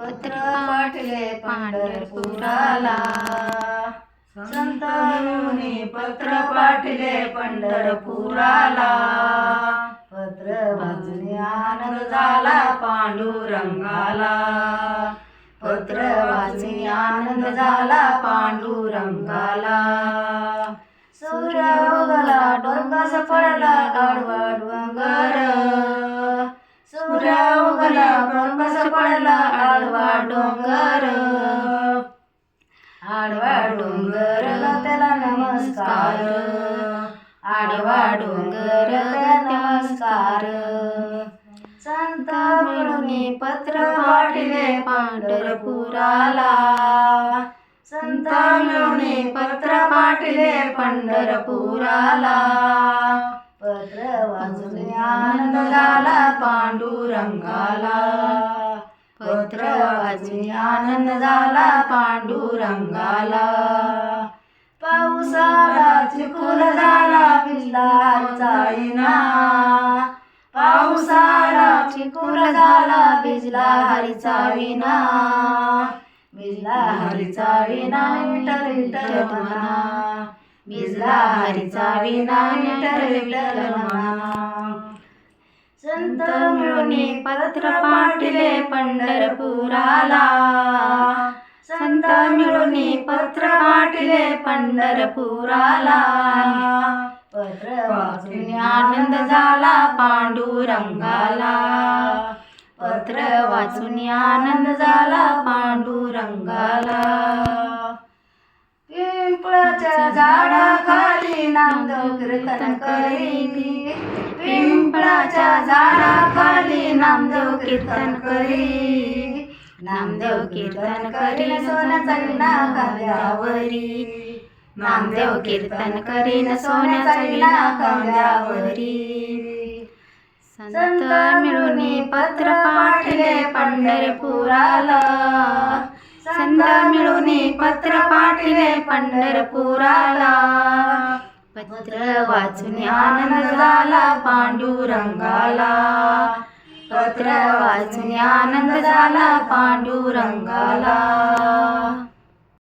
पत्र पाठले पंढरपुराला, संत मिळूनी पत्र पाठले पंढरपुराला. पत्र वाचून आनंद झाला पांडुरंगाला, पत्र वाचून आनंद झाला पांडुरंगाला. सूर्य उगला डोंगास पडला आडवा डोंगर, सूर्य उगला डोंगास पडला आडवा डोंगर. आडवा डोंगर त्याला नमस्कार, आडवा डोंगर नमस्कार. संत मिळून पत्र पाठले पंढरपुराला, संत मिळून पत्र पाठले पंढरपुराला. पत्र वाचून आनंद झाला पांडुरंगाला, पत्र वाचून आनंद झाला पांडुरंगाला. पाऊस आला चिखल झाला भिजला हरीचा विना, पाऊस आला चिखल झाला भिजला हरीचा विना. भिजला हरीचा विना विठ्ठल विठ्ठल म्हणा, भिजला हरीचा विना विठ्ठल विठ्ठल म्हणा. संत मिळून पत्र पाठले पंढरपुराला, संत मिळून पत्र पाठले पंढरपुराला. पत्र वाचून आनंद झाला पांडुरंगाला, पत्र वाचून आनंद झाला पांडुरंगाला. पिंपळाच्या झाडाखाली नामदेव कीर्तन करी, पिंपळाच्या झाडाखाली नामदेव कीर्तन करी. नामदेव कीर्तन करीन सोन्याचा विणा खांद्यावरी, नामदेव कीर्तन करीन सोन्याचा विणा खांद्यावरी. संत मिळून पत्र पाठले पंढरपुराला, संत मिळून पत्र पाठले पंढरपुराला. पत्र वाचून आनंद झाला पांडुरंगाला, पत्र वाचून आनंद झाला पांडुरंगाला.